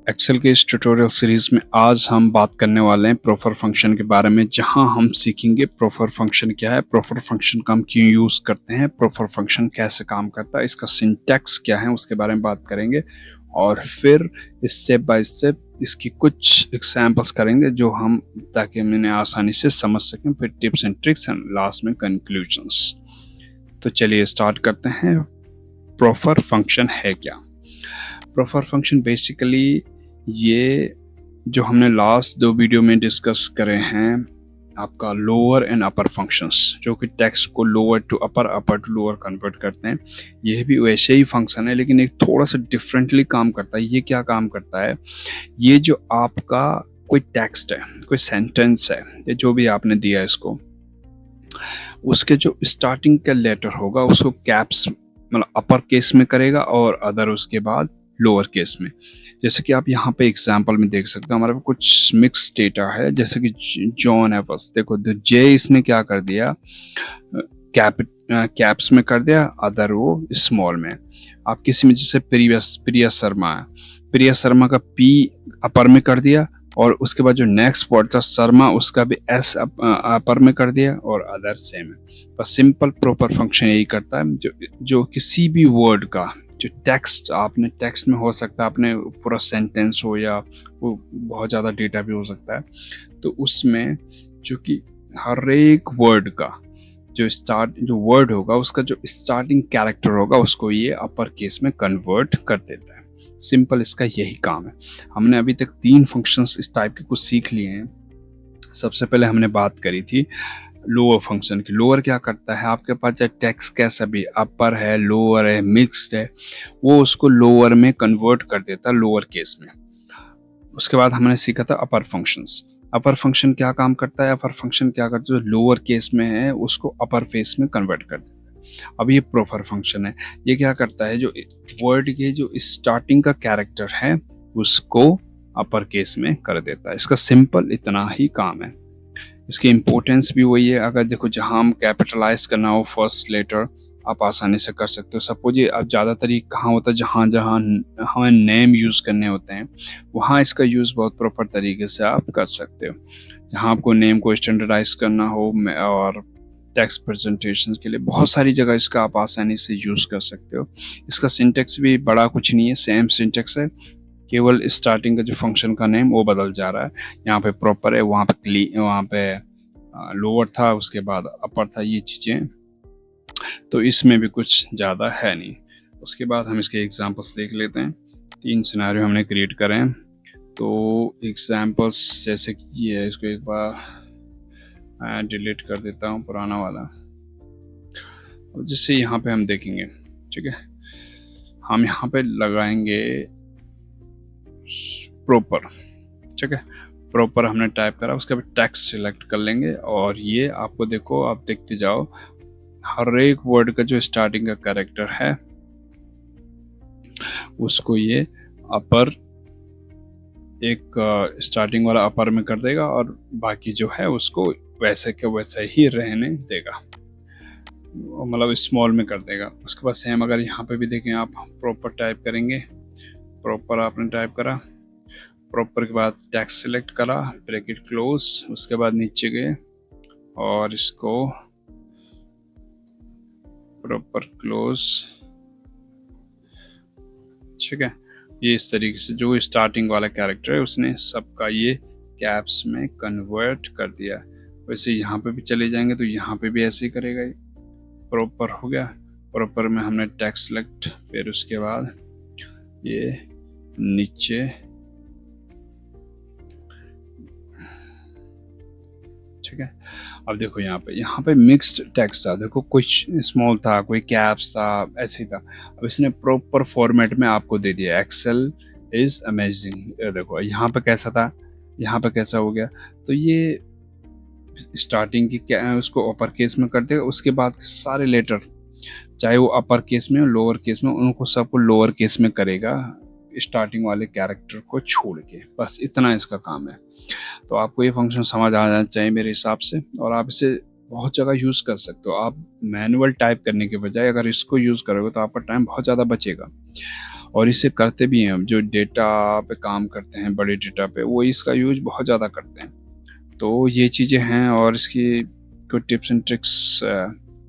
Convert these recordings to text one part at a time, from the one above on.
Excel के इस tutorial series में आज हम बात करने वाले हैं प्रोफर फंक्शन के बारे में, जहां हम सीखेंगे प्रोफर फंक्शन क्या है, प्रोफर फंक्शन का हम क्यों यूज़ करते हैं, प्रोफर फंक्शन कैसे काम करता है, इसका सिंटैक्स क्या है उसके बारे में बात करेंगे और फिर स्टेप बाय स्टेप इसकी कुछ एग्जांपल्स करेंगे जो हम ताकि मैंने आसानी से समझ सकें, फिर tips and tricks and last में कंक्लूजन्स। तो चलिए स्टार्ट करते हैं। प्रोफर फंक्शन है क्या? प्रोफर फंक्शन बेसिकली ये जो हमने लास्ट 2 वीडियो में डिस्कस करे हैं, आपका लोअर एंड अपर फंक्शंस, जो कि टेक्स्ट को lower to upper, upper to lower convert करते हैं। यह भी वैसे ही फंक्शन है, लेकिन एक थोड़ा सा डिफरेंटली काम करता है। ये क्या काम करता है? ये जो आपका कोई टेक्स्ट है, कोई सेंटेंस है, ये जो भी आपने दिया है इसको, उसके जो स्टार्टिंग का लेटर होगा उसको कैप्स मतलब अपर केस में करेगा और अदर उसके बाद लोअर केस में। जैसे कि आप यहाँ पे एग्जांपल में देख सकते हो, हमारे पास कुछ मिक्स डेटा है, जैसे कि जॉन एवर्स। देखो जे इसने क्या कर दिया, कैप्स में कर दिया, अदर वो स्मॉल में। आप किसी में जैसे प्रिया शर्मा है, प्रिया शर्मा का पी अपर में कर दिया और उसके बाद जो नेक्स्ट वर्ड था शर्मा, उसका भी एस अपर में कर दिया और अदर सेम है। बस सिंपल प्रोपर फंक्शन यही करता है, जो किसी भी वर्ड का जो टेक्स्ट आपने टेक्स्ट में हो सकता है, आपने पूरा सेंटेंस हो या वो बहुत ज़्यादा डेटा भी हो सकता है, तो उसमें जो कि हर एक वर्ड का जो वर्ड होगा उसका जो स्टार्टिंग कैरेक्टर होगा उसको ये अपर केस में कन्वर्ट कर देता है। सिंपल इसका यही काम है। हमने अभी तक 3 फंक्शंस इस टाइप के कुछ सीख लिए हैं। सबसे पहले हमने बात करी थी लोअर फंक्शन की। लोअर क्या करता है, आपके पास चाहे टेक्स्ट कैसा भी, अपर है, लोअर है, मिक्स्ड है, वो उसको लोअर में कन्वर्ट कर देता है, लोअर केस में। उसके बाद हमने सीखा था अपर फंक्शंस। अपर फंक्शन क्या काम करता है? अपर फंक्शन क्या करता है, जो लोअर केस में है उसको अपर फेस में कन्वर्ट कर देता है। अब ये प्रोफर फंक्शन है। ये क्या करता है, जो वर्ड के जो स्टार्टिंग का कैरेक्टर है उसको अपर केस में कर देता है। इसका सिंपल इतना ही काम है। इसकी इम्पोर्टेंस भी वही है। अगर देखो जहाँ हम कैपिटलाइज करना हो फर्स्ट लेटर, आप आसानी से कर सकते हो। सपोज ये अब ज़्यादातर ये कहाँ होता है, जहाँ जहाँ हमें नेम यूज़ करने होते हैं वहाँ इसका यूज़ बहुत प्रॉपर तरीके से आप कर सकते हो। जहाँ आपको नेम को स्टैंडर्डाइज करना हो और टेक्स्ट प्रेजेंटेशन के लिए बहुत सारी जगह इसका आप आसानी से यूज़ कर सकते हो। इसका सिंटेक्स भी बड़ा कुछ नहीं है, सेम सिंटेक्स है, केवल स्टार्टिंग का जो फंक्शन का नेम वो बदल जा रहा है। यहाँ पे प्रॉपर है, वहाँ पे लोअर था, उसके बाद अपर था, ये चीज़ें। तो इसमें भी कुछ ज़्यादा है नहीं। उसके बाद हम इसके एग्जांपल्स देख लेते हैं। 3 सिनेरियो हमने क्रिएट करे हैं। तो एग्जांपल्स जैसे कि ये है, इसको एक बार डिलीट कर देता हूँ पुराना वाला, और जिससे यहाँ पे हम देखेंगे। ठीक है, हम यहाँ पे लगाएंगे प्रॉपर। ठीक है, प्रॉपर हमने टाइप करा, उसके बाद टेक्स्ट सिलेक्ट कर लेंगे और ये आपको देखो, आप देखते जाओ, हर एक वर्ड का जो स्टार्टिंग का कैरेक्टर है उसको ये अपर, एक स्टार्टिंग वाला अपर में कर देगा और बाकी जो है उसको वैसे के वैसे ही रहने देगा, मतलब स्मॉल में कर देगा। उसके बाद सेम अगर यहाँ पे भी देखें, आप प्रॉपर टाइप करेंगे, प्रॉपर आपने टाइप करा, प्रॉपर के बाद टेक्स्ट सिलेक्ट करा, ब्रैकेट क्लोज, उसके बाद नीचे गए और इसको प्रॉपर क्लोज। ठीक है, ये इस तरीके से जो स्टार्टिंग वाला कैरेक्टर है उसने सबका ये कैप्स में कन्वर्ट कर दिया। वैसे यहाँ पे भी चले जाएंगे तो यहाँ पे भी ऐसे ही करेगा। ये प्रॉपर हो गया। प्रॉपर में हमने टेक्स्ट सिलेक्ट, फिर उसके बाद ये नीचे। ठीक है, अब देखो यहाँ पे मिक्स्ड टेक्स्ट था। देखो कुछ स्मॉल था, कोई कैप्स था, ऐसे ही था। अब इसने प्रॉपर फॉर्मेट में आपको दे दिया। Excel is amazing. देखो यहाँ पे कैसा था, यहाँ पे कैसा हो गया। तो ये स्टार्टिंग की क्या है, उसको अपर केस में कर देगा, उसके बाद सारे लेटर चाहे वो अपर केस में हो लोअर केस में, उनको सबको लोअर केस में करेगा स्टार्टिंग वाले कैरेक्टर को छोड़ के। बस इतना इसका काम है। तो आपको ये फंक्शन समझ आ जाना चाहिए मेरे हिसाब से, और आप इसे बहुत जगह यूज़ कर सकते हो। आप मैनुअल टाइप करने के बजाय अगर इसको यूज़ करोगे तो आपका टाइम बहुत ज़्यादा बचेगा। और इसे करते भी हैं। जो डेटा पे काम करते हैं, बड़े डेटा पे, वो इसका यूज बहुत ज़्यादा करते हैं। तो ये चीज़ें हैं, और इसकी कुछ टिप्स एंड ट्रिक्स,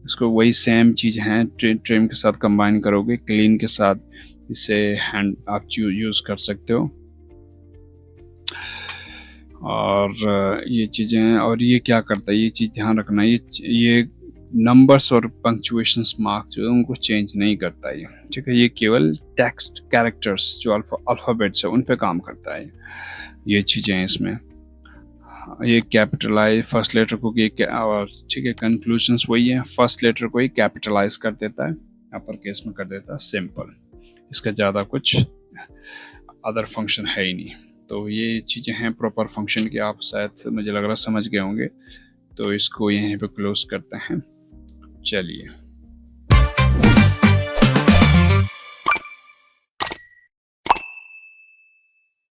इसको वही सेम चीज़ हैं। ट्रिम के साथ कंबाइन करोगे, क्लीन के साथ इसे हैंड आप यूज़ कर सकते हो। और ये चीज़ें हैं। और ये क्या करता है, ये चीज़ ध्यान रखना, ये नंबर्स और पंक्चुएशंस मार्क्स जो है उनको चेंज नहीं करता है, ठीक है। ये केवल टेक्स्ट कैरेक्टर्स जो अल्फ़ाबेट्स है उन पे काम करता है। ये चीज़ें हैं इसमें। ये कैपिटलाइज फर्स्ट लेटर को और ठीक है, कंक्लूजन्स वही है, फर्स्ट लेटर को ही कैपिटलाइज कर देता है, अपर केस में कर देता है, सिंपल। इसका ज़्यादा कुछ अदर फंक्शन है ही नहीं। तो ये चीज़ें हैं प्रॉपर फंक्शन की, आप शायद मुझे लग रहा समझ गए होंगे। तो इसको यहीं पे क्लोज करते हैं। चलिए।